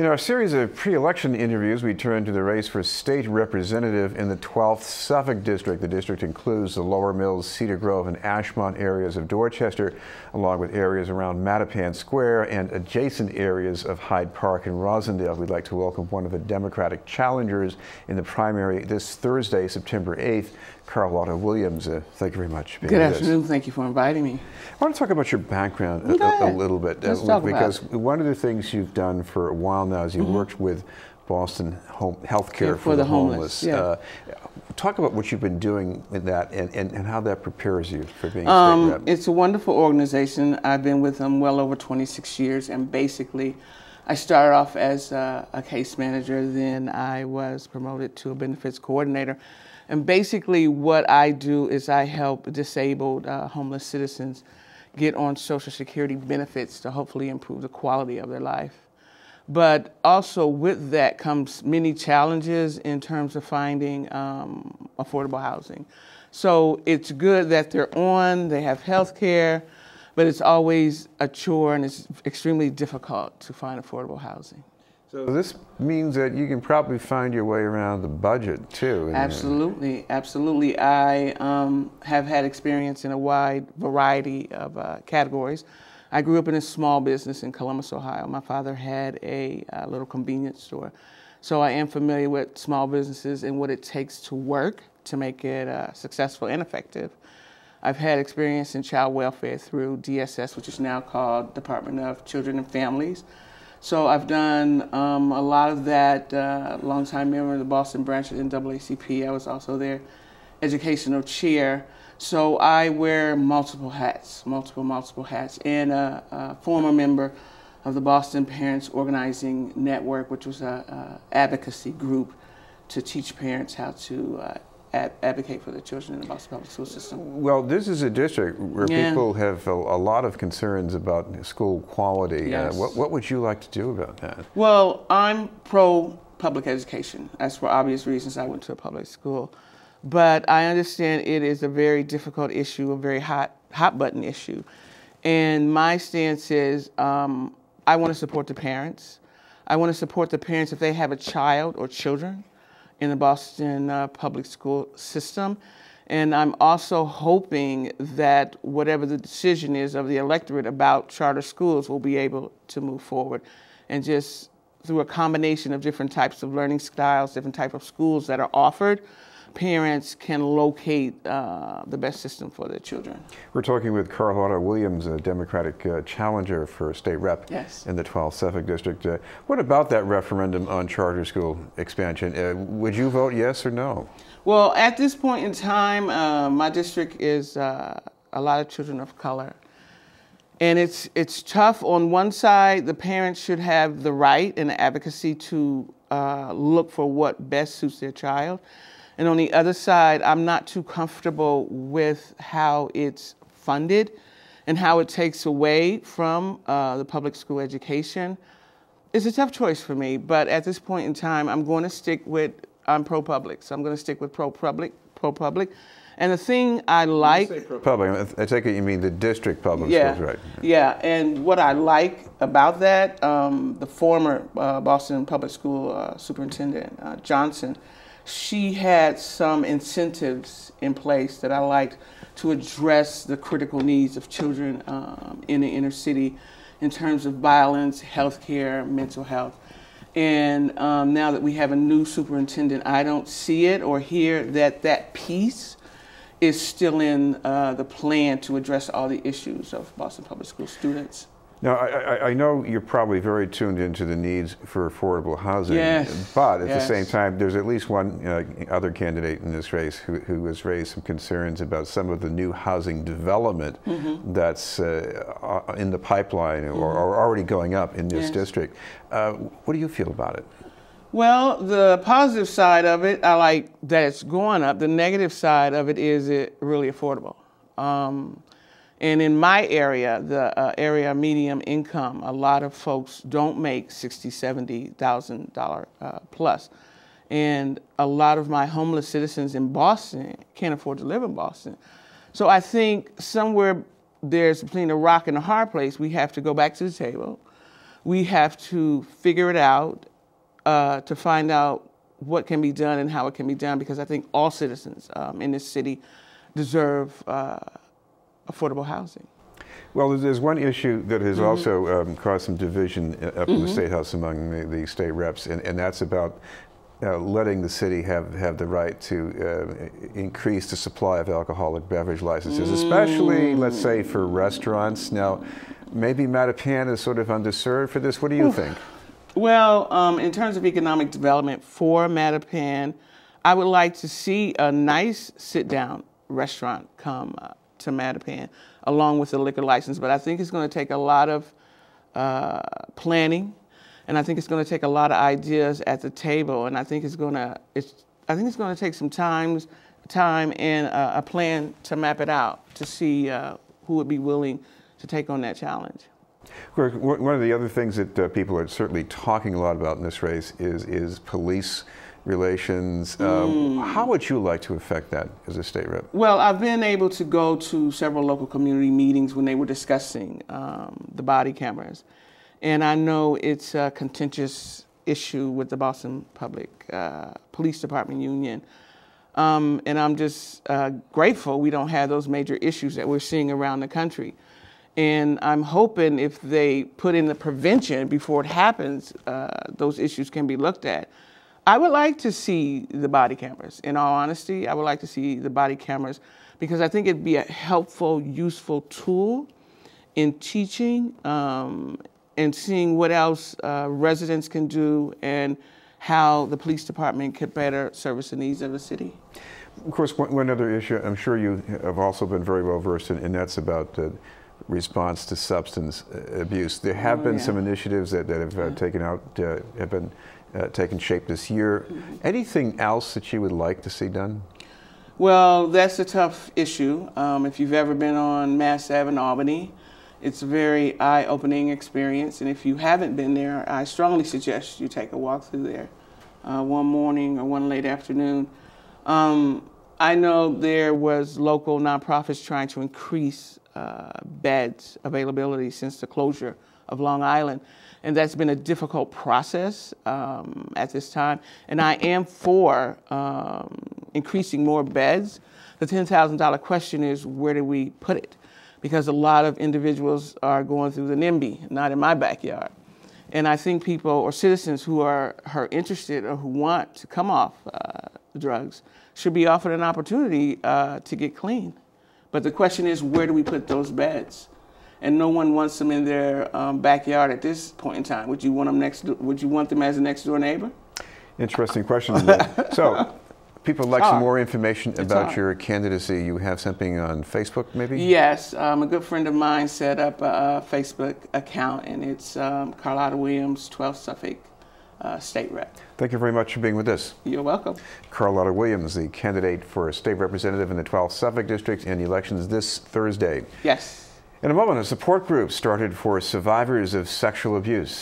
In our series of pre-election interviews, we turn to the race for state representative in the 12th Suffolk District. The district includes the Lower Mills, Cedar Grove, and Ashmont areas of Dorchester, along with areas around Mattapan Square and adjacent areas of Hyde Park and Rosendale. We'd like to welcome one of the Democratic challengers in the primary this Thursday, September 8th, Carlotta Williams. Thank you very much for being Good with us. afternoon. Thank you for inviting me. I want to talk about your background a little bit. Let's talk because about one of the things you've done for a while now is you've worked with Boston Healthcare for the Homeless. Yeah. Talk about what you've been doing with that and how that prepares you for being state rep. It's a wonderful organization. I've been with them well over 26 years, and basically I started off as a case manager, then I was promoted to a benefits coordinator. And basically what I do is I help disabled homeless citizens get on Social Security benefits to hopefully improve the quality of their life. But also with that comes many challenges in terms of finding affordable housing. So it's good that they have health care, but it's always a chore and it's extremely difficult to find affordable housing. So this means that you can probably find your way around the budget too. Absolutely, absolutely. I have had experience in a wide variety of categories. I grew up in a small business in Columbus, Ohio. My father had a little convenience store. So I am familiar with small businesses and what it takes to work to make it successful and effective. I've had experience in child welfare through DSS, which is now called Department of Children and Families. So I've done a lot of that, longtime member of the Boston branch of NAACP. I was also their educational chair. So I wear multiple hats, multiple hats, and a former member of the Boston Parents Organizing Network, which was an advocacy group to teach parents how to advocate for their children in the Boston public school system. Well, this is a district where people have a lot of concerns about school quality. Yes. What would you like to do about that? Well, I'm pro-public education. That's for obvious reasons. I went to a public school. But I understand it is a very difficult issue, a very hot button issue. And my stance is I want to support the parents. I want to support the parents if they have a child or children in the Boston public school system. And I'm also hoping that whatever the decision is of the electorate about charter schools will be able to move forward. And just through a combination of different types of learning styles, different types of schools that are offered, parents can locate the best system for their children. We're talking with Carlotta Williams, a Democratic challenger for state rep in the 12th Suffolk District. What about that referendum on charter school expansion? Would you vote yes or no? Well, at this point in time, my district is a lot of children of color. And it's tough. On one side, the parents should have the right and the advocacy to look for what best suits their child. And on the other side, I'm not too comfortable with how it's funded and how it takes away from the public school education. It's a tough choice for me, but at this point in time, I'm going to stick with, I'm pro-public, so I'm going to stick with pro-public. And the thing I like... When you say pro-public, I take it you mean the district public schools, right? Yeah, and what I like about that, the former Boston Public School Superintendent, Johnson, she had some incentives in place that I liked to address the critical needs of children in the inner city in terms of violence, healthcare, mental health. And now that we have a new superintendent, I don't see it or hear that piece is still in the plan to address all the issues of Boston Public School students. Now, I know you're probably very tuned into the needs for affordable housing, but at the same time, there's at least one other candidate in this race who has raised some concerns about some of the new housing development that's in the pipeline or already going up in this district. What do you feel about it? Well, the positive side of it, I like that it's going up. The negative side of it is it really affordable. And in my area, the area medium income, a lot of folks don't make $60,000, $70,000 plus. And a lot of my homeless citizens in Boston can't afford to live in Boston. So I think somewhere there's between a rock and a hard place, we have to go back to the table, We have to figure it out to find out what can be done and how it can be done, because I think all citizens in this city deserve affordable housing. Well, there's one issue that has also caused some division up in the State House among the state reps, and that's about letting the city have the right to increase the supply of alcoholic beverage licenses, especially, let's say, for restaurants. Now, maybe Mattapan is sort of underserved for this. What do you think? Well, in terms of economic development for Mattapan, I would like to see a nice sit-down restaurant come to Mattapan, along with the liquor license. But I think it's going to take a lot of planning, and I think it's going to take a lot of ideas at the table. And I think it's going to take some time and a plan to map it out to see who would be willing to take on that challenge. One of the other things that people are certainly talking a lot about in this race is police relations. How would you like to affect that as a state rep? Well, I've been able to go to several local community meetings when they were discussing the body cameras. And I know it's a contentious issue with the Boston Public Police Department Union. And I'm just grateful we don't have those major issues that we're seeing around the country. And I'm hoping if they put in the prevention before it happens, those issues can be looked at. I would like to see the body cameras. In all honesty, I would like to see the body cameras, because I think it'd be a helpful, useful tool in teaching and seeing what else residents can do and how the police department could better service the needs of the city. Of course, one other issue I'm sure you have also been very well versed in, and that's about response to substance abuse. There have been some initiatives that have taken shape this year. Anything else that you would like to see done? Well, that's a tough issue. If you've ever been on Mass Ave in Albany, it's a very eye-opening experience. And if you haven't been there, I strongly suggest you take a walk through there one morning or one late afternoon. I know there was local nonprofits trying to increase beds availability since the closure of Long Island. And that's been a difficult process at this time. And I am for increasing more beds. The $10,000 question is, where do we put it? Because a lot of individuals are going through the NIMBY, not in my backyard. And I think people or citizens who are interested or who want to come off drugs should be offered an opportunity to get clean. But the question is, where do we put those beds? And no one wants them in their backyard at this point in time. Would you want them would you want them as a next door neighbor? Interesting question. So, people would like some more information about your candidacy. You have something on Facebook, maybe? Yes, a good friend of mine set up a Facebook account, and it's Carlotta Williams, 12th Suffolk State Rep. Thank you very much for being with us. You're welcome. Carlotta Williams, the candidate for a state representative in the 12th Suffolk District in the elections this Thursday. Yes. In a moment, a support group started for survivors of sexual abuse.